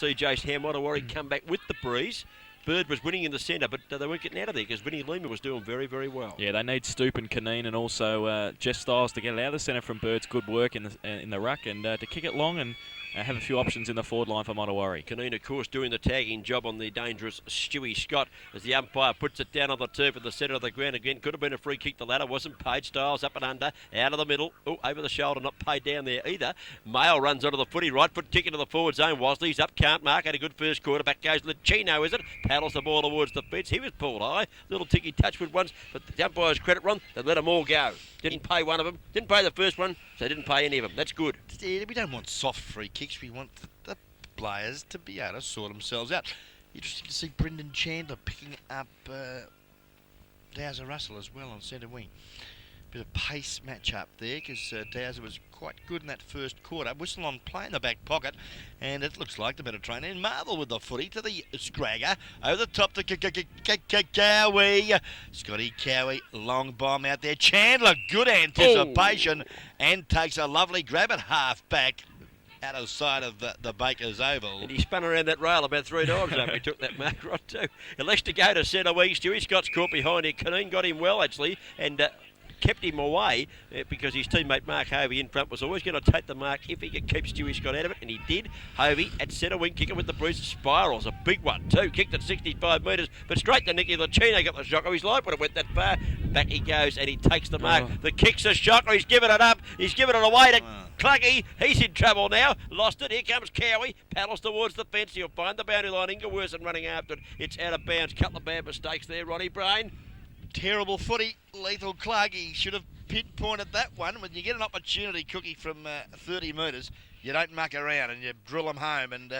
see Jace Ham Modewarre come back with the breeze. Bird was winning in the centre, but they weren't getting out of there because Vinnie Lima was doing very, very well. Yeah, they need Stoop and Caneen and also Jeff Styles to get it out of the centre from Bird's good work in the ruck and to kick it long and have a few options in the forward line for Modewarre. Caneen, of course, doing the tagging job on the dangerous Stewie Scott as the umpire puts it down on the turf in the centre of the ground again. Could have been a free kick. The ladder wasn't paid. Styles up and under, out of the middle. Oh, over the shoulder, not paid down there either. Mail runs onto the footy, right foot kick into the forward zone. Wosley's up, can't mark. Had a good first quarter. Back goes Licino, is it? Paddles the ball towards the fence. He was pulled high. Little ticky touch with once, but the umpire's credit run. They let them all go. Didn't pay one of them. Didn't pay the first one, so didn't pay any of them. That's good. We don't want soft free kicks. We want the players to be able to sort themselves out. Interesting to see Brendan Chandler picking up Dowser Russell as well on centre wing. Bit of pace match up there because Dowser was quite good in that first quarter. Whistle on play in the back pocket, and it looks like the better trainer in Marvel with the footy to the Scragger over the top to Cowie. Scotty Cowie, long bomb out there. Chandler, good anticipation and takes a lovely grab at half back. Out of sight of the Baker's Oval. And he spun around that rail about 3 times after he took that mark right too. It lets to go to centre wing. Stewie Scott's caught behind here. Caneen got him well actually and kept him away because his teammate Mark Hovey in front was always going to take the mark if he could keep Stewie Scott out of it, and he did. Hovey at centre wing, kicking with the breeze. Spirals, a big one too. Kicked at 65 metres, but straight to Nicky Licino. Got the shock of his life when it went that far. Back he goes and he takes the mark. The kick's a shocker. He's given it up. He's given it away to Cluggy. He's in trouble now. Lost it. Here comes Cowie. Paddles towards the fence. He'll find the boundary line. Ingerwerson running after it. It's out of bounds. Couple of bad mistakes there, Ronnie Brain. Terrible footy. Lethal Clark. He should have pinpointed that one. When you get an opportunity, Cookie, from 30 metres, you don't muck around and you drill them home. And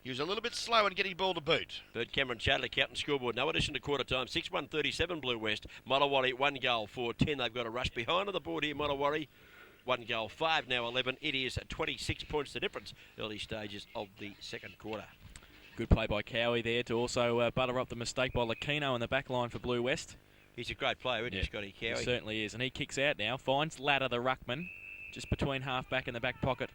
he was a little bit slow in getting ball to boot. Bird Cameron Chadley counting scoreboard. No addition to quarter time. 6-1-37 Blue West. Modewarre 1 goal for 10. They've got a rush behind on the board here. Modewarre 1 goal, 5 now 11. It is 26 points the difference. Early stages of the second quarter. Good play by Cowie there to also butter up the mistake by Lucchino in the back line for Blue West. He's a great player, isn't he, Scotty Cowie? He certainly is, and he kicks out now, finds Ladder the ruckman, just between half-back and the back pocket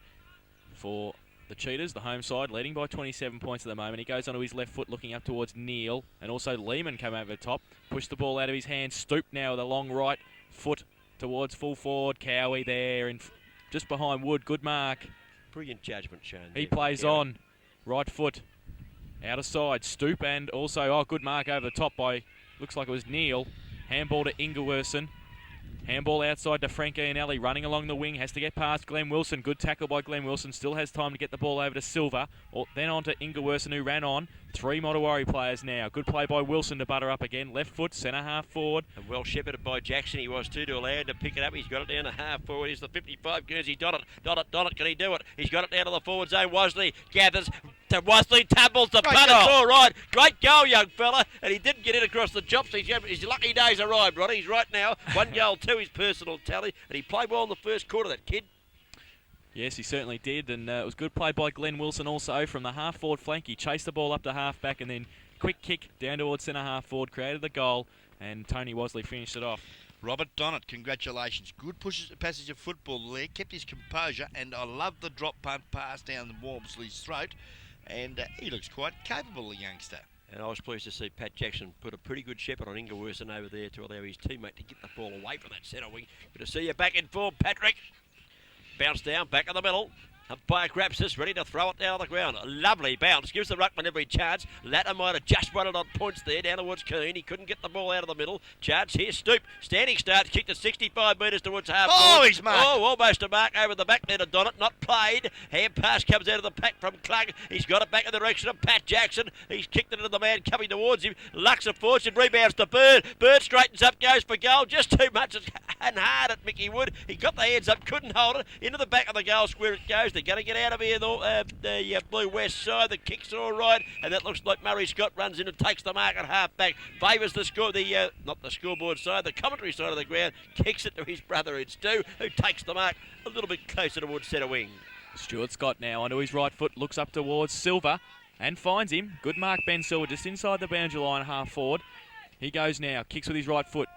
for the Cheetahs, the home side, leading by 27 points at the moment. He goes onto his left foot looking up towards Neil, and also Lehman come over the top, push the ball out of his hand, Stoop now with a long right foot towards full forward. Cowie there, and just behind Wood, good mark. Brilliant judgment shown. He plays on, right foot, out of side, Stoop, and also, good mark over the top by, looks like it was Neil. Handball to Ingerwerson. Handball outside to Frank Iannelli, running along the wing, has to get past Glenn Wilson. Good tackle by Glenn Wilson, still has time to get the ball over to Silver. Then on to Ingerwerson, who ran on. 3 Modewarre players now. Good play by Wilson to butter up again. Left foot, centre half forward. And well shepherded by Jackson, he was too, to allow him to pick it up. He's got it down to half forward. Here's the 55 Guernsey. Donnett, can he do it? He's got it down to the forward zone. Wosley gathers. Wosley tumbles the punt. It's all right. Great goal, young fella. And he didn't get in across the chops. His lucky days arrived, Ronnie. He's right now 1 goal, 2 his personal tally. And he played well in the first quarter, that kid. Yes, he certainly did. And it was good play by Glenn Wilson also from the half-forward flank. He chased the ball up to half-back and then quick kick down towards centre half-forward, created the goal, and Tony Wosley finished it off. Robert Donnett, congratulations. Good passage of football there. Kept his composure, and I love the drop punt pass down Wormsley's throat. And he looks quite capable, the youngster. And I was pleased to see Pat Jackson put a pretty good shepherd on Ingerwerson over there to allow his teammate to get the ball away from that centre wing. Good to see you back in form, Patrick. Bounce down, back in the middle. Umpire grabs this, ready to throw it down on the ground. A lovely bounce, gives the ruckman every chance. Latter might have just run it on points there, down towards Keane. He couldn't get the ball out of the middle. Chance here, Stoop. Standing start, kicked to 65 metres towards half. Oh, he's marked. Oh, almost a mark over the back there to Donnett. Not played. Hand pass comes out of the pack from Clug. He's got it back in the direction of Pat Jackson. He's kicked it into the man coming towards him. Lux of fortune, rebounds to Bird. Bird straightens up, goes for goal. Just too much and hard at Mickey Wood. He got the hands up, couldn't hold it. Into the back of the goal square it goes. They're going to get out of here. The Blue West side, the kick's all right, and that looks like Murray Scott runs in and takes the mark at half back, favours the score, not the scoreboard side, the commentary side of the ground, kicks it to his brother, it's Stu, who takes the mark a little bit closer towards centre wing. Stuart Scott now onto his right foot, looks up towards Silver and finds him. Good mark, Ben Silver, just inside the boundary line, half forward. He goes now, kicks with his right foot.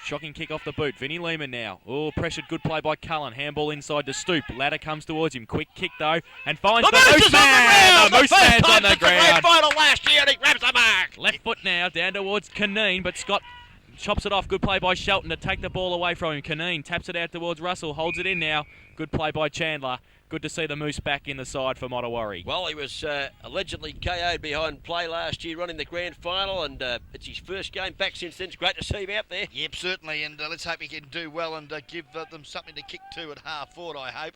Shocking kick off the boot. Vinnie Lehman now. Oh, pressured. Good play by Cullen. Handball inside to Stoop. Ladder comes towards him. Quick kick though, and finds the Moose Man. The Moose Man's on the ground. Final last year, and he grabs the mark. Left foot now down towards Caneen, but Scott chops it off. Good play by Shelton to take the ball away from him. Caneen taps it out towards Russell. Holds it in now. Good play by Chandler. Good to see the Moose back in the side for Modewarre. Well, he was allegedly KO'd behind play last year, running the grand final, and it's his first game back since then. It's great to see him out there. Yep, certainly, and let's hope he can do well and give them something to kick to at half forward, I hope.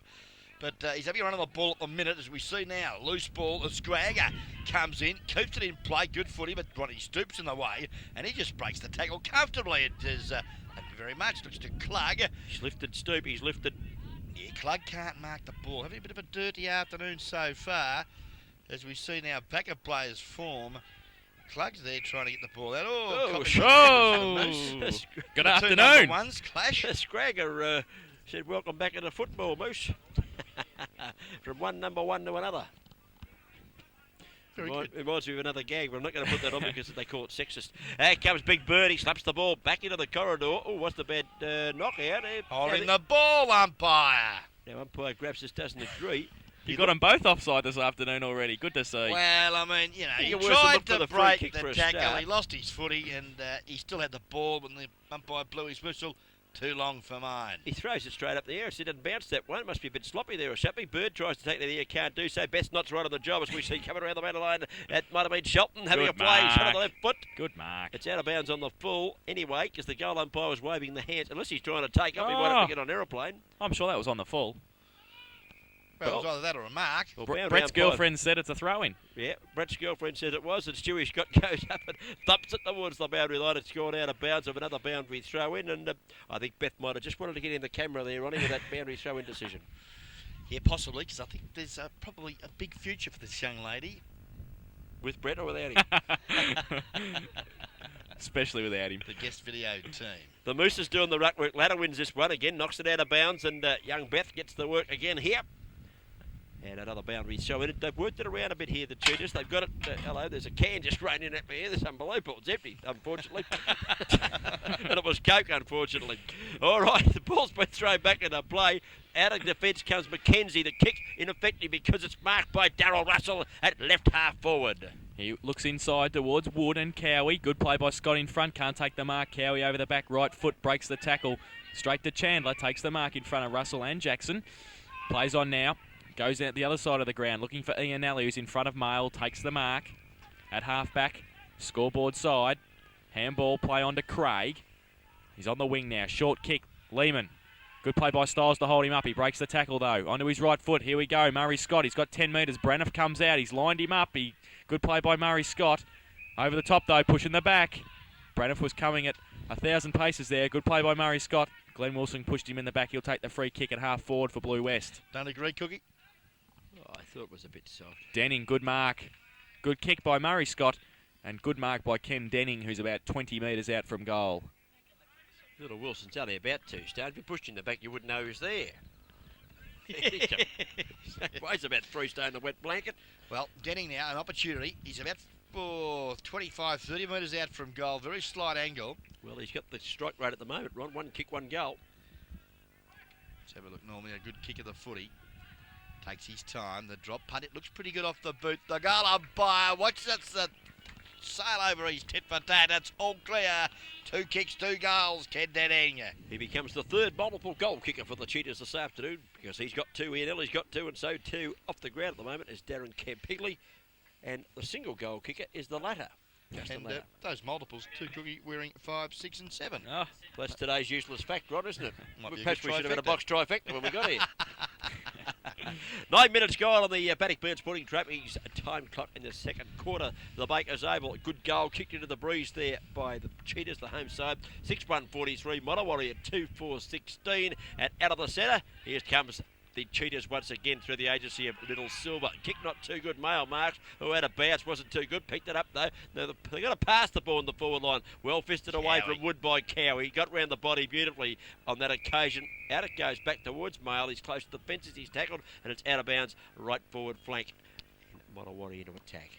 But he's having a run on the ball at the minute, as we see now. Loose ball, the Scragger comes in, keeps it in play, good footy, but Ronnie Stoops in the way, and he just breaks the tackle comfortably. It is, thank you very much, looks to Clug. He's lifted Stoop, he's lifted. Yeah, Clug can't mark the ball. Having a bit of a dirty afternoon so far, as we see now backup players form. Clug's there trying to get the ball out. Good afternoon. Ones clash. Scragger said, "Welcome back into football, Moose." From one number one to another. It reminds me of another gag, but I'm not going to put that on because they call it sexist. Here comes Big Bird. He slaps the ball back into the corridor. Oh, what's the bad knockout? Holding the ball, umpire. Now, umpire grabs this, doesn't agree. You got them both offside this afternoon already. Good to see. Well, I mean, you know, he worse tried than to for the break free kick for the a tackle. start. He lost his footy, and he still had the ball when the umpire blew his whistle. Too long for mine. He throws it straight up the air. He didn't bounce that one. It must be a bit sloppy there or something. Bird tries to take it in the air, can't do so. Best Not's right on the job as we see coming around the main line. That might have been Shelton having Good a play. Shot on mark. the left foot. Good mark. It's out of bounds on the full anyway because the goal umpire was waving the hands. Unless he's trying to take off, he might have to get on an aeroplane. I'm sure that was on the full. Well, it was either that or a mark. Well, Brett's girlfriend said it's a throw-in. Yeah, Brett's girlfriend says it was, and Stewie Scott goes up and thumps it towards the boundary line. It's gone out of bounds of another boundary throw-in, and I think Beth might have just wanted to get in the camera there, Ronnie, with that boundary throw-in decision. Yeah, possibly, because I think there's probably a big future for this young lady. With Brett or without him? Especially without him. The guest video team. The Moose is doing the ruck work. Ladder wins this one again, knocks it out of bounds, and young Beth gets the work again here. And another boundary show in it. They've worked it around a bit here, the Cheetahs. They've got it. Hello, there's a can just raining at me here. That's unbelievable. It's empty, unfortunately. And it was Coke, unfortunately. All right, the ball's been thrown back into play. Out of defence comes McKenzie. The kick ineffective because it's marked by Darryl Russell at left half forward. He looks inside towards Wood and Cowie. Good play by Scott in front. Can't take the mark. Cowie over the back. Right foot breaks the tackle. Straight to Chandler. Takes the mark in front of Russell and Jackson. Plays on now. Goes out the other side of the ground, looking for Ian Alley, who's in front of Mail, takes the mark. At half-back, scoreboard side. Handball play on to Craig. He's on the wing now. Short kick, Lehman. Good play by Styles to hold him up. He breaks the tackle, though. Onto his right foot. Here we go. Murray Scott. He's got 10 metres. Braniff comes out. He's lined him up. Good play by Murray Scott. Over the top, though, pushing the back. Braniff was coming at 1,000 paces there. Good play by Murray Scott. Glenn Wilson pushed him in the back. He'll take the free kick at half forward for Blue West. Don't agree, Cookie? I thought it was a bit soft. Denning, good mark. Good kick by Murray Scott. And good mark by Ken Denning, who's about 20 metres out from goal. Little Wilson's only about to start. If you pushed in the back, you wouldn't know he was there. Weighs about 3 stone in a wet blanket. Well, Denning now, an opportunity. He's about 25, 30 metres out from goal. Very slight angle. Well, he's got the strike rate at the moment, Ron. 1 kick, 1 goal. Let's have a look. Normally a good kick of the footy. Takes his time. The drop punt. It looks pretty good off the boot. The goal umpire. Watch that sail over his tit for tat. That's all clear. 2 kicks, 2 goals. Ken Denning. He becomes the 3rd multiple goal kicker for the Cheetahs this afternoon because he's got 2. Ian Ellie's got 2, and so 2 off the ground at the moment is Darren Campigley. And the single goal kicker is the latter. And those multiples, 2 Cookie wearing 5, 6 and 7. Oh, that's today's useless fact, Rod, isn't it? Perhaps we should have had a box trifecta when we got here. 9 minutes gone on the Paddock Burn Sporting Trophies time clock in the second quarter. The Bakers Oval, a good goal kicked into the breeze there by the Cheetahs, the home side. 6-1-43, Modewarre at 2-4-16. And out of the centre, here comes the Cheetahs once again through the agency of Little Silver. Kick not too good. Mail Marks, who had a bounce, wasn't too good. Picked it up though. Now they're going to pass the ball in the forward line. Well fisted away from Wood by Cowie. Got round the body beautifully on that occasion. Out it goes back towards Mail. He's close to the fences. He's tackled and it's out of bounds. Right forward flank. Modewarre into attack.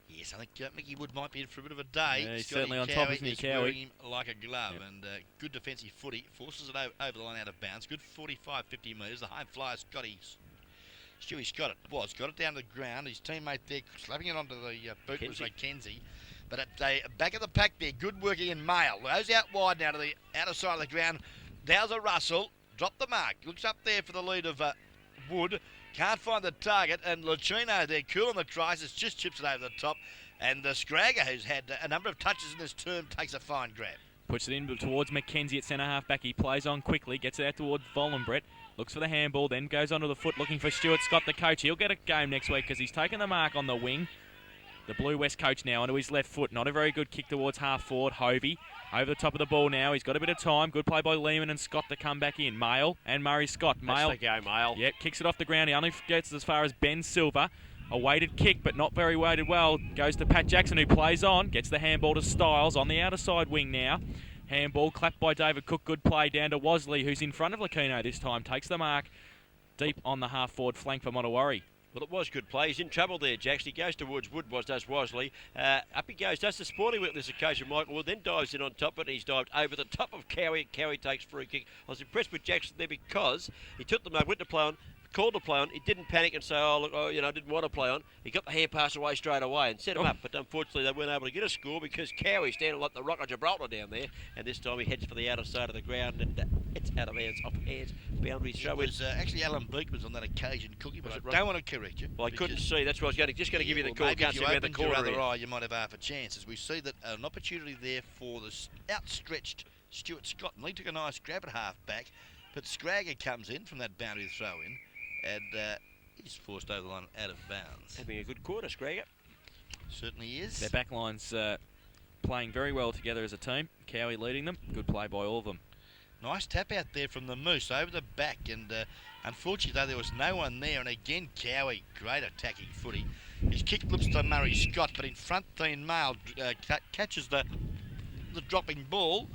Yes, I think Mickey Wood might be in for a bit of a day. Yeah, he's Scotty certainly on top, isn't he, is Cowie? wearing him like a glove, Yep. and good defensive footy. Forces it over the line out of bounds. Good 45, 50 metres. The high flyer, Stewie Scott got it down to the ground. His teammate there slapping it onto the boot was Mackenzie. But at the back of the pack there, good working in Mail. Goes out wide now to the outer side of the ground. Dowser Russell, dropped the mark. Looks up there for the lead of Wood. Can't find the target, and Lucino there, cool on the crisis, just chips it over the top. And Scragger, who's had a number of touches in this term, takes a fine grab. Puts it in towards Mackenzie at centre half back. He plays on quickly, gets it out towards Vollenbrett. Looks for the handball, then goes onto the foot looking for Stuart Scott, the coach. He'll get a game next week because he's taken the mark on the wing. The Blue West coach now onto his left foot. Not a very good kick towards half forward. Hovey over the top of the ball now. He's got a bit of time. Good play by Lehman and Scott to come back in. Mail and Murray Scott. Mail. That's the go, Mail. Yep, kicks it off the ground. He only gets as far as Ben Silver. A weighted kick, but not very weighted well. Goes to Pat Jackson, who plays on. Gets the handball to Styles on the outer side wing now. Handball clapped by David Cook. Good play down to Wasley, who's in front of Lucino this time. Takes the mark deep on the half-forward flank for Modewarre. Well, it was good play. He's in trouble there, Jacks. He goes towards Wood, does Wasley. Up he goes, does the sporting work this occasion, Michael Wood, then dives in on top of it. He's dived over the top of Cowie. Cowie takes free kick. I was impressed with Jackson there because he took the mark, went to play on, called to play on. He didn't panic and say, I didn't want to play on. He got the hand pass away straight away and set him up. But unfortunately, they weren't able to get a score because Cowie's standing like the Rock of Gibraltar down there. And this time he heads for the outer side of the ground and it's out of hands, off hands, boundary throw. It was actually Alan Beekman's on that occasion, Cookie, but I don't want to correct you. Well, I couldn't see. That's why I was going to give you the call. Maybe Can't if see you around the opened your corner other here. eye, you might have half a chance. As we see that an opportunity there for the outstretched Stuart Scott. And he took a nice grab at half back, but Scragger comes in from that boundary throw in, and he's forced over the line out of bounds. Having a good quarter, Scragger. Certainly is. Their backline's playing very well together as a team. Cowie leading them. Good play by all of them. Nice tap out there from the Moose over the back, and unfortunately though there was no one there, and again Cowie, great attacking footy. His kick looks to Murray Scott, but in front Dean Mail catches the dropping ball,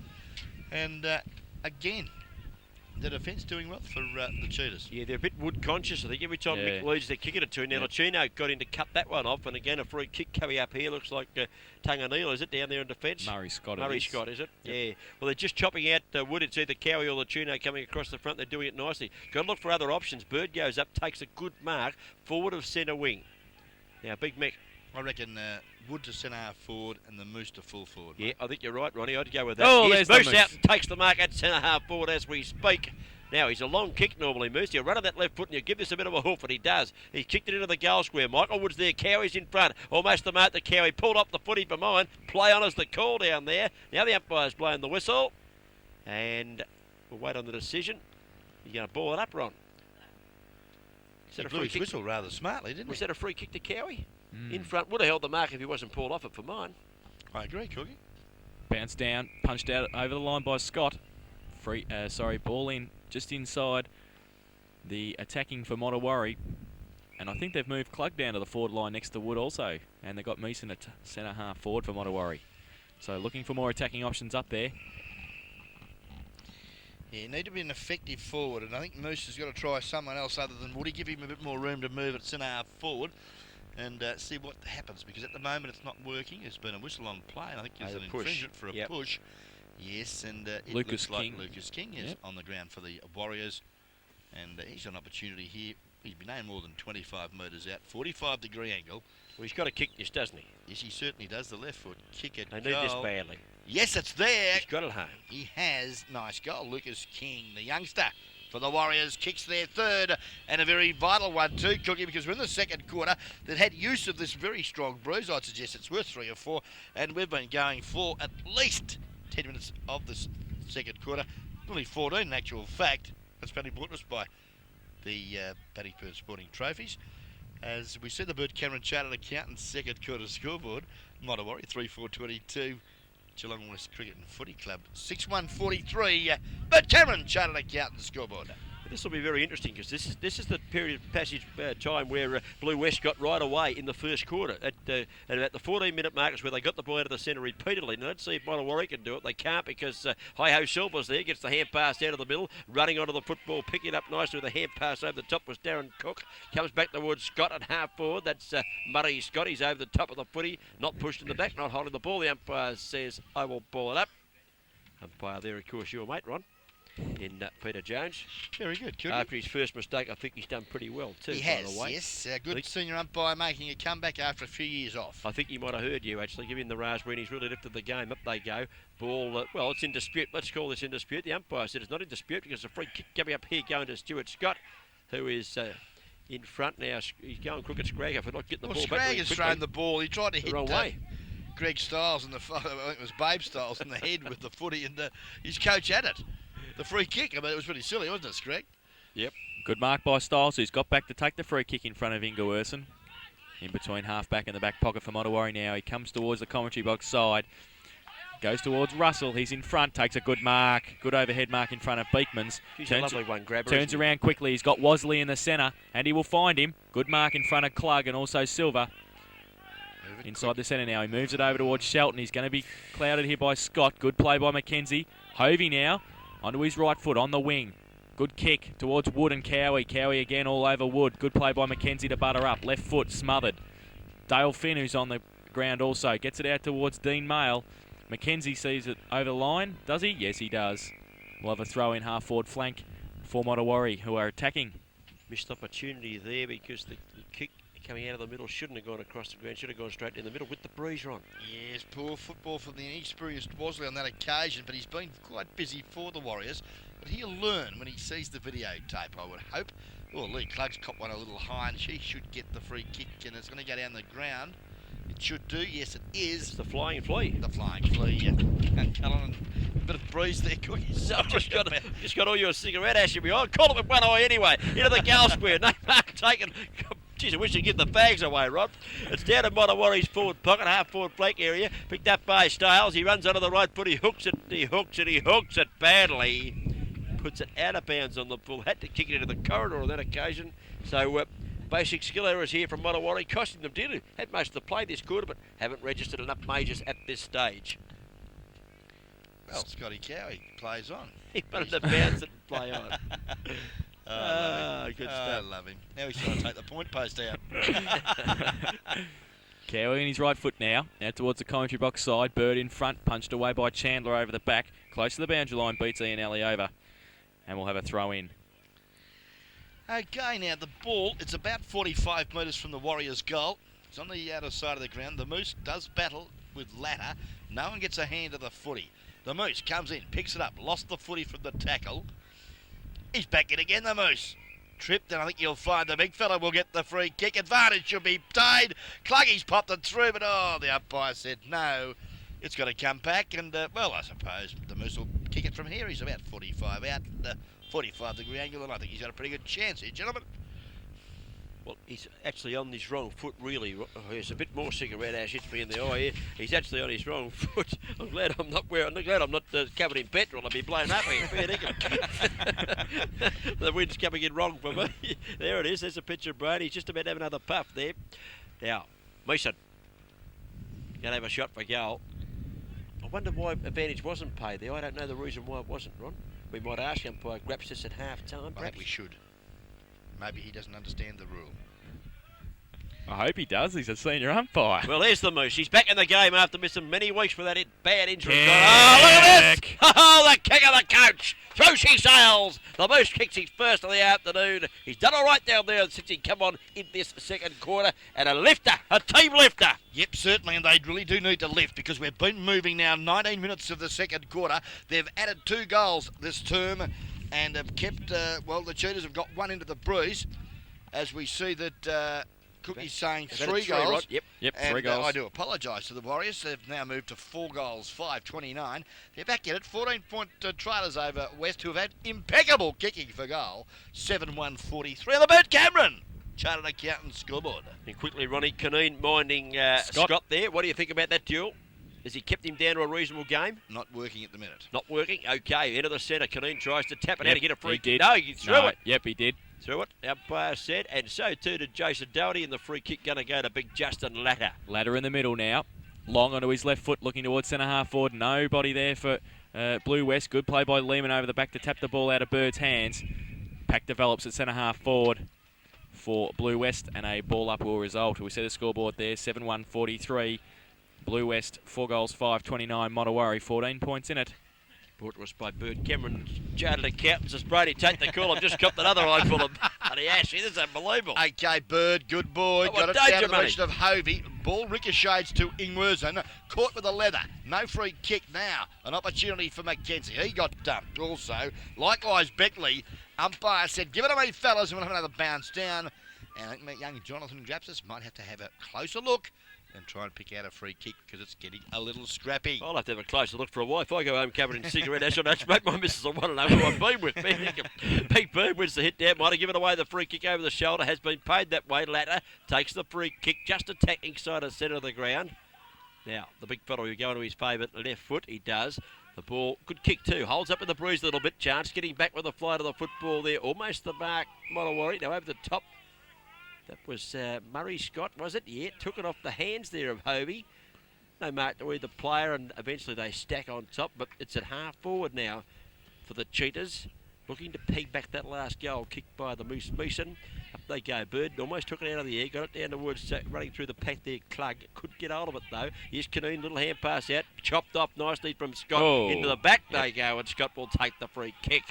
and again the defence doing well for the Cheetahs. Yeah, they're a bit Wood conscious. I think every time Yeah. Mick leads, they're kicking it to him. Now, Lucino got in to cut that one off, and again, a free kick coming up here. Looks like Tunganil, is it, down there in defence? Murray Scott. Murray Scott, is it? Yep. Yeah. Well, they're just chopping out Wood. It's either Cowie or Lucino coming across the front. They're doing it nicely. Got to look for other options. Bird goes up, takes a good mark, forward of centre wing. Now, Big Mick. I reckon Wood to centre half forward and the Moose to full forward. Yeah, I think you're right, Ronnie. I'd go with that. Oh, Here's there's the Moose out Moose. and takes the mark at centre half forward as we speak. Now, he's a long kick normally, Moose. He'll run on that left foot and he'll give this a bit of a hoof, and he does. He's kicked it into the goal square. Michael Wood's there. Cowie's in front. Almost the mark that Cowie pulled off the footy for mine. Play on as the call down there. Now the umpire's blowing the whistle. And we'll wait on the decision. He's going to ball it up, Ron. He blew his whistle rather smartly, didn't Was he? that a free kick to Cowie? In front. Would have held the mark if he wasn't pulled off it for mine. I agree, Cookie. Bounced down, punched out over the line by Scott. Ball in just inside the attacking for Modewarre. And I think they've moved Clug down to the forward line next to Wood also. And they've got Meeson at centre half forward for Modewarre. So looking for more attacking options up there. Yeah, you need to be an effective forward, and I think Moose has got to try someone else other than Woody. Give him a bit more room to move at centre half forward and see what happens, because at the moment it's not working. There's been a whistle on play, and I think there's an infringement for a push. Yes, and it looks like Lucas King is on the ground for the Warriors, and he's got an opportunity here. He's been aimed more than 25 metres out, 45-degree angle. Well, he's got to kick this, doesn't he? Yes, he certainly does. The left foot kick it. They need this badly. Yes, it's there. He's got it home. He has. Nice goal. Lucas King, the youngster for the Warriors, kicks their third, and a very vital one too, Cookie, because we're in the second quarter that had use of this very strong bruise. I'd suggest it's worth 3 or 4, and we've been going for at least 10 minutes of this second quarter. Only 14 in actual fact. That's been brought to us by the Paddyburn Sporting Trophies. As we see the Bird Cameron Chartered Accountants second quarter scoreboard, Modewarre 3-4-22, Geelong West Cricket and Footy Club 6-1-43, Bird Cameron Chartered Accountants scoreboard. This will be very interesting because this is the period passage time where Blue West got right away in the first quarter at about the 14-minute mark is where they got the ball out of the centre repeatedly. Now let's see if Modewarre can do it. They can't because Hi-Ho Silver's there, gets the hand pass out of the middle, running onto the football, picking it up nicely with a hand pass over the top was Darren Cook. Comes back towards Scott at half forward. That's Murray Scott. He's over the top of the footy, not pushed in the back, not holding the ball. The umpire says, I will ball it up. Umpire there, of course, your mate, Ron. In Peter Jones. Very good. After his first mistake, I think he's done pretty well too. He by has, the way. yes. Good senior umpire making a comeback after a few years off. I think he might have heard you actually. Give him the raspberry and he's really lifted the game. Up they go. Ball, well, it's in dispute. Let's call this in dispute. The umpire said it's not in dispute because a free kick coming up here going to Stuart Scott, who is in front now. He's going crooked Scragger for not getting the ball back. Scragg has thrown the ball. He tried to hit the wrong way. Greg Stiles in the I think it was Babe Stiles in the head with the footy, and his coach had it. The free kick. I mean, it was pretty silly, wasn't it, Scragg? Yep. Good mark by Stiles, who's got back to take the free kick in front of Ingewerson. In between half-back and the back pocket for Modewarre now. He comes towards the commentary box side. Goes towards Russell. He's in front. Takes a good mark. Good overhead mark in front of Beekman's. He's a lovely one grabber. Turns around quickly. He's got Wasley in the centre. And he will find him. Good mark in front of Klug and also Silver. Inside the centre now. He moves it over towards Shelton. He's going to be clouded here by Scott. Good play by McKenzie. Hovey now. Onto his right foot on the wing. Good kick towards Wood and Cowie. Cowie again all over Wood. Good play by McKenzie to butter up. Left foot smothered. Dale Finn, who's on the ground also, gets it out towards Dean Mail. McKenzie sees it over the line. Does he? Yes, he does. We'll have a throw in half forward flank for Modewarre, who are attacking. Missed opportunity there because the kick coming out of the middle shouldn't have gone across the ground. Should have gone straight in the middle with the breezer on. Yes, poor football from the inexperienced Wasley on that occasion, but he's been quite busy for the Warriors. But he'll learn when he sees the videotape, I would hope. Well, Lee Klug's caught one a little high, and she should get the free kick, and it's going to go down the ground. It should do, yes it is. It's the flying flea. The flying flea, yeah. And Cullen, a bit of breeze there, Cookies. I've just got all your cigarette ash in me. I'll call it with one eye anyway. Into the goal square. No mark taken. Geez, I wish you'd give the bags away, Rod. It's down to Modewarre's forward pocket, half forward flank area. Picked up by Stiles. He runs onto the right foot. He hooks it badly. Puts it out of bounds on the full. Had to kick it into the corridor on that occasion. So basic skill errors here from Modewarre. Costing them dearly. Had most of the play this quarter, but haven't registered enough majors at this stage. Well, Scotty Cowie plays on. He wanted to bounce it and play on. Good stuff. I love him. Now he's trying to take the point post out. Cowie in his right foot now. Now towards the commentary box side. Bird in front. Punched away by Chandler over the back. Close to the boundary line. Beats Ian Alley over. And we'll have a throw in. Okay, now the ball, it's about 45 metres from the Warriors' goal. It's on the outer side of the ground. The Moose does battle with Latta. No one gets a hand of the footy. The Moose comes in, picks it up, lost the footy from the tackle. He's back in again, the Moose. Tripped, and I think you'll find the big fella will get the free kick. Advantage should be obtained. Cluggy's popped it through, but the umpire said no. It's got to come back, and well, I suppose the Moose will kick it from here. He's about 45 out, 45-degree angle, and I think he's got a pretty good chance here, gentlemen. Well, he's actually on his wrong foot, really. There's a bit more cigarette ash hits me in the eye here. He's actually on his wrong foot. I'm glad I'm not covered in petrol. I'll be blown up here. Fair dinkum. The wind's coming in wrong for me. There it is. There's a picture of Brady. He's just about to have another puff there. Now, Mason going to have a shot for goal. I wonder why advantage wasn't paid there. I don't know the reason why it wasn't, Ron. We might ask umpire Graps this at half time. I think we should. Maybe he doesn't understand the rule. I hope he does. He's a senior umpire. Well, there's the Moose. He's back in the game after missing many weeks for that bad injury. Kick. Oh, look at this! Oh, the kick of the coach. Through she sails. The Moose kicks his first of the afternoon. He's done all right down there since he come on in this second quarter. And a lifter, a team lifter. Yep, certainly, and they really do need to lift because we've been moving now 19 minutes of the second quarter. They've added 2 goals this term and have kept, well, the Cheetahs have got one into the breeze as we see that Cookie's saying 3 goals. Right? Yep, and, 3 goals. I do apologise to the Warriors. They've now moved to 4 goals, 5-29. They're back at it, 14-point trailers over West, who have had impeccable kicking for goal, 7-1-43 on the Bert Cameron Chartered Accountant Scoreboard. And quickly, Ronnie Caneen minding Scott there. What do you think about that duel? Has he kept him down to a reasonable game? Not working at the minute. Not working? Okay, into the centre. Caneen tries to tap it out Yep, to get a free he kick. did. No, he threw it. Yep, he did. Threw it. Umpire said, and so too did Jason Doherty, and the free kick going to go to big Justin Latter. Latter in the middle now. Long onto his left foot, looking towards centre half forward. Nobody there for Blue West. Good play by Lehman over the back to tap the ball out of Bird's hands. Pack develops at centre half forward for Blue West, and a ball up will result. We see the scoreboard there, 7-1-43. Blue West, 4 goals, 5-29. Modewarre, 14 points in it. Brought to us by Bird Cameron. Chartered accountants as Brady take the call. I've just copped another eyeful of bloody ash. This is unbelievable. Okay, Bird, good boy. Oh, Got it danger down to the money. region of Hovey. Ball ricochets to Ingwersen. Caught with a leather. No free kick now. An opportunity for Mackenzie. He got dumped also. Likewise, Beckley. Umpire said, give it away, fellas, and we'll have another bounce down. And I think young Jonathan Drapsis might have to have a closer look and try and pick out a free kick because it's getting a little scrappy. I'll have to have a closer look for a while. If I go home covered in cigarette ash, I don't smoke. My missus will want to know who I've been with. Big Bird wins the hit down. Might have given away the free kick over the shoulder. Has been paid that way. Latter takes the free kick, just attacking side of centre of the ground. Now, the big fellow will go into his favourite left foot. He does. The ball, good kick too. Holds up in the breeze a little bit. Chance getting back with the flight of the football there. Almost the mark. Modewarre. Now over the top. That was Murray Scott, was it? Yeah, took it off the hands there of Hovey. No mark to either player, and eventually they stack on top, but it's at half forward now for the Cheetahs. Looking to peg back that last goal, kicked by the Moose Meeson. Up they go. Bird almost took it out of the air, got it down towards running through the pack there. Clug couldn't get hold of it though. Here's Caneen, little hand pass out, chopped off nicely from Scott into the back. They go, and Scott will take the free kick.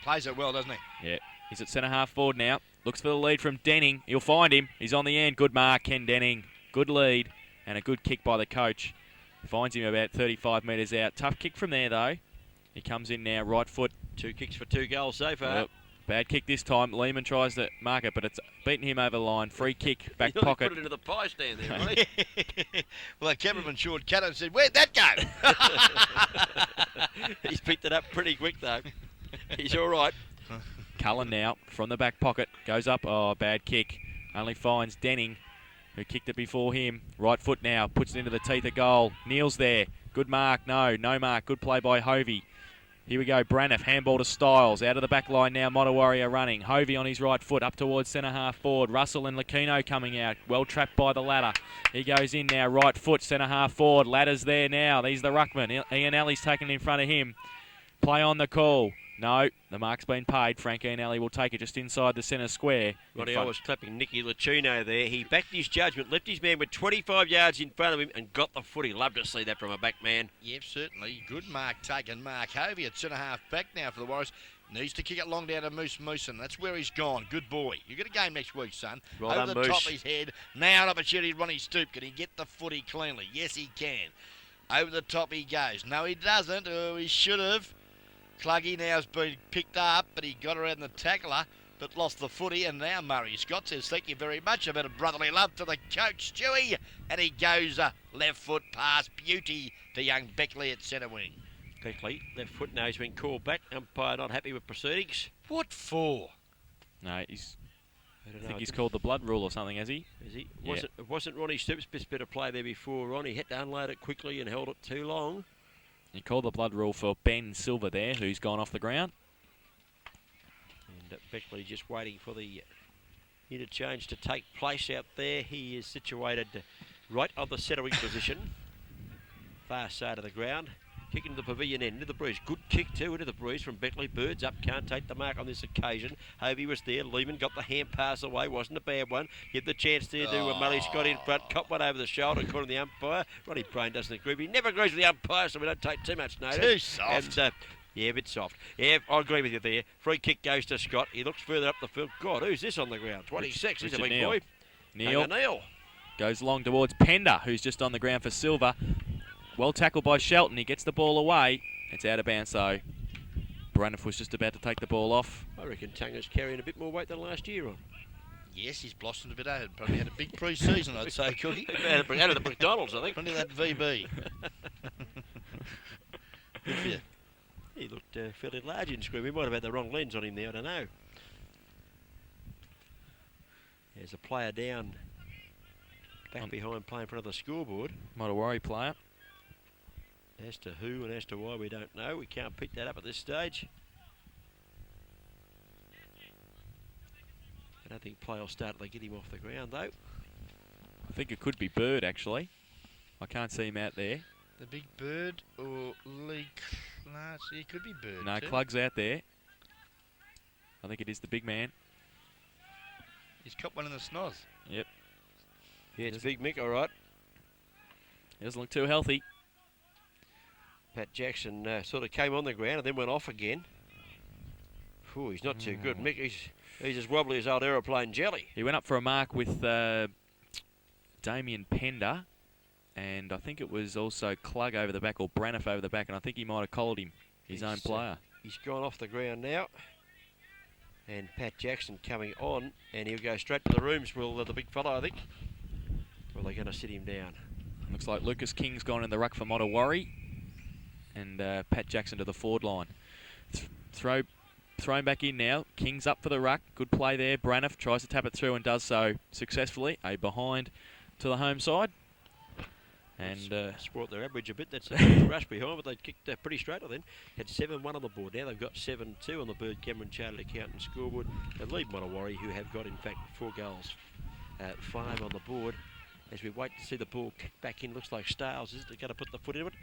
Plays it well, doesn't he? Yeah, he's at centre half forward now. Looks for the lead from Denning. He'll find him. He's on the end. Good mark, Ken Denning. Good lead and a good kick by the coach. Finds him about 35 metres out. Tough kick from there though. He comes in now, right foot. 2 kicks for 2 goals so far. Yep. Bad kick this time. Lehman tries to mark it, but it's beaten him over the line. Free kick, back pocket. Put it into the pie stand there, really. Well, the cameraman Sean Cannon said, where'd that go? He's picked it up pretty quick though. He's all right. Cullen now from the back pocket goes up. Oh, bad kick. Only finds Denning, who kicked it before him. Right foot now puts it into the teeth of goal. Neil's there. Good mark. No mark. Good play by Hovey. Here we go. Braniff handball to Styles out of the back line now. Modewarre are running. Hovey on his right foot up towards centre half forward. Russell and Lucchino coming out. Well trapped by the ladder. He goes in now. Right foot centre half forward. Ladder's there now. He's the ruckman. Ian Alley's taken in front of him. Play on the call. No, the mark's been paid. Frank Ian Alley will take it just inside the centre square. Roddy, I was clapping Nicky Lucchino there. He backed his judgment, left his man with 25 yards in front of him and got the footy. Love to see that from a back man. Yep, certainly. Good mark taken. Mark Hovey at centre half back now for the Warriors. Needs to kick it long down to Moose Mooson. That's where he's gone. Good boy. You get a game next week, son. Well Over done, the Moose. top of his head. Now an opportunity. Ronnie Stoop. Can he get the footy cleanly? Yes, he can. Over the top he goes. No, he doesn't. Oh, he should have. Cluggy now's been picked up, but he got around the tackler, but lost the footy, and now Murray Scott says thank you very much. A bit of brotherly love to the coach, Stewie, and he goes left foot pass beauty to young Beckley at centre wing. Beckley, left foot now, he's been called back. Umpire not happy with proceedings. What for? No, I don't think know. he's called the blood rule or something, has he? Is he? Yeah. It wasn't Ronnie Stoop's best bit of play there before. Ronnie had to unload it quickly and held it too long. He called the blood rule for Ben Silver there, who's gone off the ground. And Beckley just waiting for the interchange to take place out there. He is situated right on the centre wing position. Far side of the ground. Kick into the pavilion end, into the breeze. Good kick too, into the breeze from Beckley. Birds up, can't take the mark on this occasion. Hovey was there. Lehman got the hand pass away, wasn't a bad one. Get the chance there to Murray Scott in front. Caught one over the shoulder, according to the umpire. Ronnie Brain doesn't agree. He never agrees with the umpire, so we don't take too much notice. Too soft. And, yeah, a bit soft. Yeah, I agree with you there. Free kick goes to Scott. He looks further up the field. God, who's this on the ground? 26. He's a big Neil. boy. Neil goes along towards Pender, who's just on the ground for Silver. Well tackled by Shelton. He gets the ball away. It's out of bounds, though. Braniff was just about to take the ball off. I reckon Tunga's carrying a bit more weight than last year on. Yes, he's blossomed a bit out. Probably had a big pre-season, I'd say, Cookie. Out of the McDonald's, I think. Plenty of that VB. Good for you. He looked fairly large in screen. We might have had the wrong lens on him there, I don't know. There's a player down back behind playing in front of the scoreboard. Modewarre player. As to who and as to why, we don't know. We can't pick that up at this stage. I don't think play will start till they get him off the ground, though. I think it could be Bird, actually. I can't see him out there. The big Bird or Lee Clark? It could be Bird. No, too. Klug's out there. I think it is the big man. He's caught one in the snoz. Yep. Yeah, it's Big Mick, all right. He doesn't look too healthy. Pat Jackson sort of came on the ground and then went off again. Ooh, he's not too good. Mick, he's as wobbly as old aeroplane jelly. He went up for a mark with Damien Pender, and I think it was also Klug over the back, or Braniff over the back, and I think he might have collared him, his own player. He's gone off the ground now. And Pat Jackson coming on, and he'll go straight to the rooms, will the big fella, I think. Well, they're going to sit him down. Looks like Lucas King's gone in the ruck for Modewarre, and Pat Jackson to the forward line. Thrown back in now. King's up for the ruck. Good play there. Braniff tries to tap it through and does so successfully. A behind to the home side. And sport their average a bit. That's a rush behind, but they kicked pretty straight on then. Had 7-1 on the board. Now they've got 7-2 on the Bird Cameron Chartered Accountant scoreboard. They lead Modewarre, who have got, in fact, 4 goals. 5 on the board. As we wait to see the ball kick back in, looks like Stales is going to put the foot into it.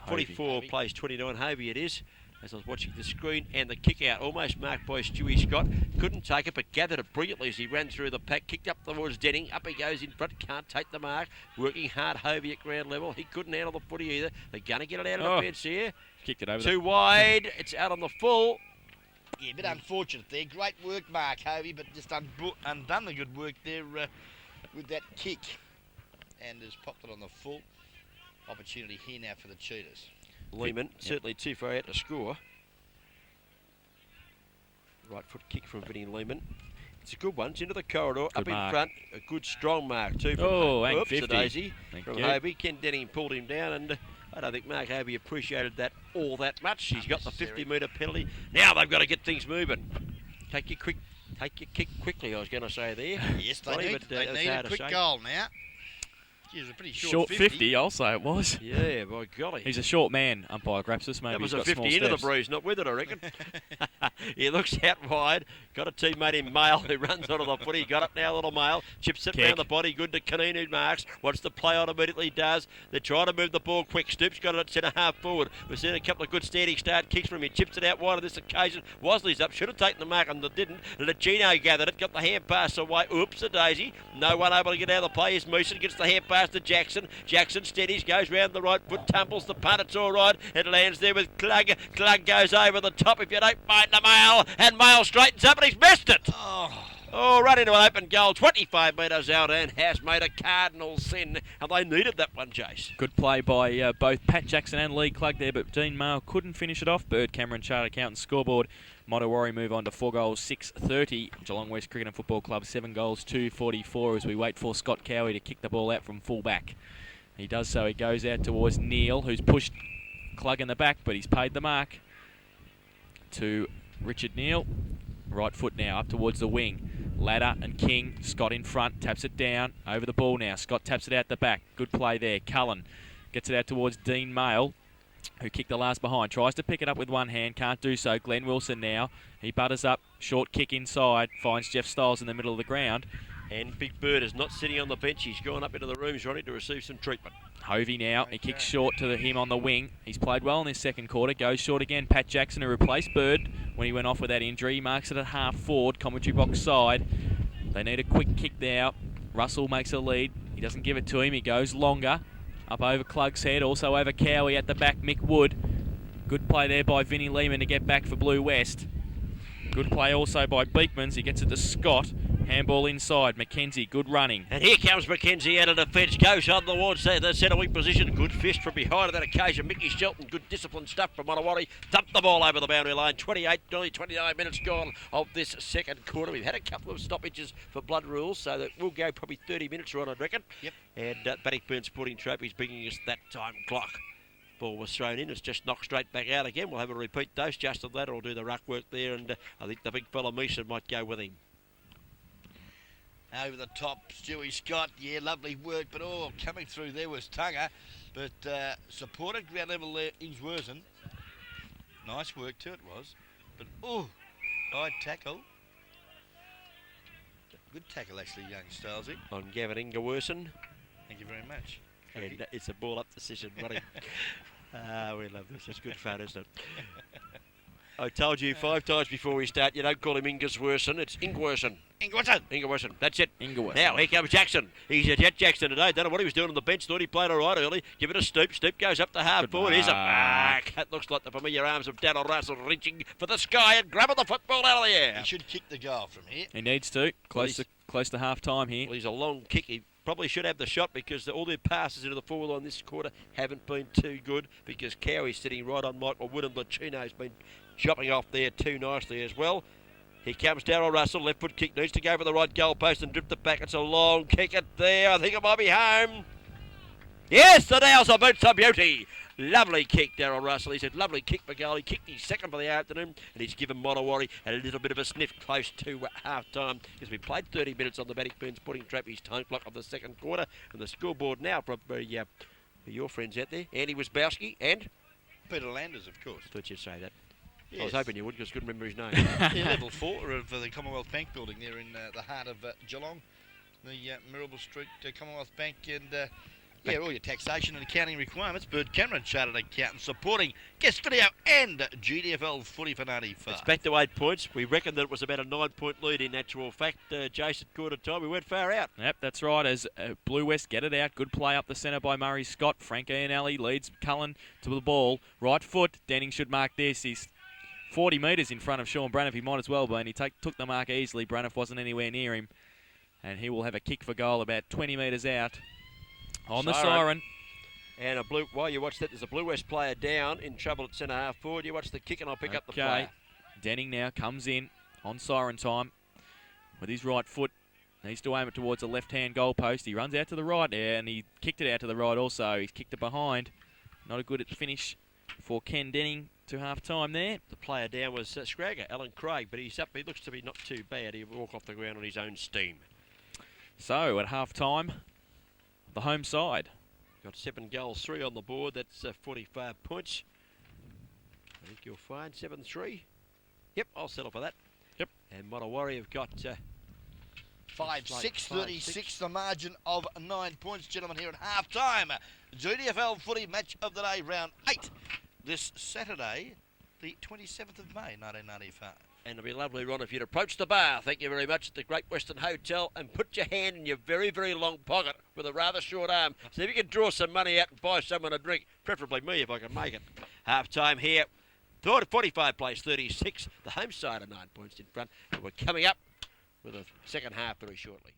44 plays 29. Hovey it is. As I was watching the screen, and the kick out, almost marked by Stewie Scott. Couldn't take it, but gathered it brilliantly as he ran through the pack, kicked up towards Denning. Up he goes in front, can't take the mark. Working hard, Hovey at ground level. He couldn't handle the footy either. They're going to get it out of the fence here. Kicked it over. Too wide. It's out on the full. Yeah, a bit unfortunate there. Great work, Mark Hovey, but just undone the good work there with that kick. And has popped it on the full. Opportunity here now for the Cheetahs. Lehman, certainly too far out to score. Right foot kick from Vinnie Lehman. It's a good one. It's into the corridor, Good up mark. in front. A good strong mark too from Hank 50. Daisy Thank from you. Hovey. Ken Denning pulled him down, and I don't think Mark Hovey appreciated that all that much. He's got the 50-metre penalty. Now they've got to get things moving. Take your kick quickly, I was going to say there. Yes, they Funny, need, but, they it's need a hard to quick say. goal now. Gee, it was a pretty Short 50, I'll say it was. Yeah, by golly. He's a short man, umpire Grapsis. Maybe That was he's a got 50 small into the steps. breeze, not with it, I reckon. He looks out wide. Got a teammate in Mail who runs onto the footy. Got it now, little Mail. Chips it Kick. round the body. Good to Canine, who marks. Wants to play on immediately, does. They're trying to move the ball quick. Stoops got it at centre half forward. We've seen a couple of good standing start kicks from him. Chips it out wide on this occasion. Wosley's up. Should have taken the mark and didn't. Legino gathered it. Got the hand pass away. Oops, a daisy. No one able to get out of the play. As Mooson gets the hand pass to Jackson. Jackson steadies, goes round the right foot, tumbles the punt. It's all right. It lands there with Klug. Klug goes over the top, if you don't mind the Mail. And Mail straightens up and he's missed it. Oh, right into an open goal, 25 metres out, and has made a cardinal sin. And they needed that one, Jace. Good play by both Pat Jackson and Lee Klug there, but Dean Mail couldn't finish it off. Bird Cameron Chartered Accountant scoreboard. Modewarre move on to 4 goals, 6:30. Geelong West Cricket and Football Club 7 goals, 2:44 as we wait for Scott Cowie to kick the ball out from full back. He does so. He goes out towards Neil, who's pushed Klug in the back, but he's paid the mark to Richard Neal. Right foot now up towards the wing. Ladder and King. Scott in front. Taps it down. Over the ball now. Scott taps it out the back. Good play there. Cullen gets it out towards Dean Mail, who kicked the last behind. Tries to pick it up with one hand. Can't do so. Glenn Wilson now. He butters up. Short kick inside. Finds Jeff Stiles in the middle of the ground. And Big Bird is not sitting on the bench. He's gone up into the rooms, Ronnie, to receive some treatment. Hovey now. He kicks short to him on the wing. He's played well in this second quarter. Goes short again. Pat Jackson, who replaced Bird when he went off with that injury. He marks it at half forward. Commentary box side. They need a quick kick now. Russell makes a lead. He doesn't give it to him. He goes longer. Up over Klug's head. Also over Cowie at the back. Mick Wood. Good play there by Vinnie Lehman to get back for Blue West. Good play also by Beekmans. He gets it to Scott. Handball inside. McKenzie, good running. And here comes McKenzie out of defence. Goes on towards the centre wing position. Good fist from behind on that occasion. Mickey Shelton, good disciplined stuff from Modewarre. Dumped the ball over the boundary line. 28, nearly 29 minutes gone of this second quarter. We've had a couple of stoppages for blood rules, so that we'll go probably 30 minutes on, I reckon. Yep. And Bannockburn Sporting Trophies bringing us that time clock. Ball was thrown in. It's just knocked straight back out again. We'll have a repeat dose. Justin Ladder will do the ruck work there, and I think the big fella Meeson might go with him. Over the top, Stewie Scott. Yeah, lovely work, but coming through there was Tunga. But supported ground level there, Ingsworsen. Nice work too, it was. But high tackle. Good tackle actually, young Stalesy. On Gavin Ingerwerson. Thank you very much. And it's a ball up decision, buddy. We love this. It's good fun, isn't it? I told you 5 times before we start, you don't call him Ingerswerson, it's Ingwerson. Ingerwerson, that's it. Ingerwerson. Now, here comes Jackson. He's a Jet Jackson today. Don't know what he was doing on the bench. Thought he played all right early. Give it a stoop. Stoop goes up to half forward. Here's a mark. That looks like the familiar arms of Darryl Russell reaching for the sky and grabbing the football out of the air. He should kick the goal from here. He needs to. Close to half time here. Well, he's a long kick. He probably should have the shot because all their passes into the forward line this quarter haven't been too good because Cowie's sitting right on Michael Wood and Lachino's been chopping off there too nicely as well. Here comes Darryl Russell, left foot kick, needs to go for the right goal post and drift it back. It's a long kick it there. I think it might be home. Yes, the Dow's a boots a beauty. Lovely kick, Darryl Russell. He said lovely kick for goal. He kicked his second for the afternoon and he's given Modewarre a little bit of a sniff close to half time because we played 30 minutes on the Bannockburns pudding Trappy's time clock of the second quarter and the scoreboard now probably for your friends out there. Andy Wisbowski and Peter Landers, of course. Thought you'd say that. Yes. I was hoping you would because I couldn't remember his name. Yeah, level 4 of the Commonwealth Bank building there in the heart of Geelong, the Mirabel Street Commonwealth Bank, and all your taxation and accounting requirements. Bird Cameron, Chartered Accountant, supporting Guest Video and GDFL Footy for 95. It's back to 8 points. We reckon that it was about a 9-point lead in actual fact. Jason, quarter time, we went far out. Yep, that's right. As Blue West get it out. Good play up the centre by Murray Scott. Frank Ianelli leads Cullen to the ball. Right foot. Denning should mark this. He's 40 metres in front of Sean Braniff. He might as well be, and he took the mark easily. Braniff wasn't anywhere near him. And he will have a kick for goal about 20 metres out. On the siren. And while you watch that, there's a Blue West player down in trouble at centre half forward. You watch the kick and I'll pick up the player. Denning now comes in on siren time with his right foot. Needs to aim it towards the left-hand goal post. He runs out to the right there and he kicked it out to the right also. He's kicked it behind. Not a good at the finish for Ken Denning to half-time there. The player down was Scragger, Alan Craig, but he's up. He looks to be not too bad. He'll walk off the ground on his own steam. So at half-time, the home side. Got 7 goals, 3 on the board. That's 45 points. I think you'll find 7-3. Yep, I'll settle for that. Yep. And Modewarre have got 5-6, 36, the margin of 9 points, gentlemen, here at half-time. GDFL Footy Match of the Day, round 8. This Saturday, the 27th of May, 1995. And it'll be lovely, Ron, if you'd approach the bar, thank you very much, at the Great Western Hotel and put your hand in your very, very long pocket with a rather short arm. See if you can draw some money out and buy someone a drink, preferably me if I can make it. Half-time here, 45 plays 36. The home side are 9 points in front. And we're coming up with a second half very shortly.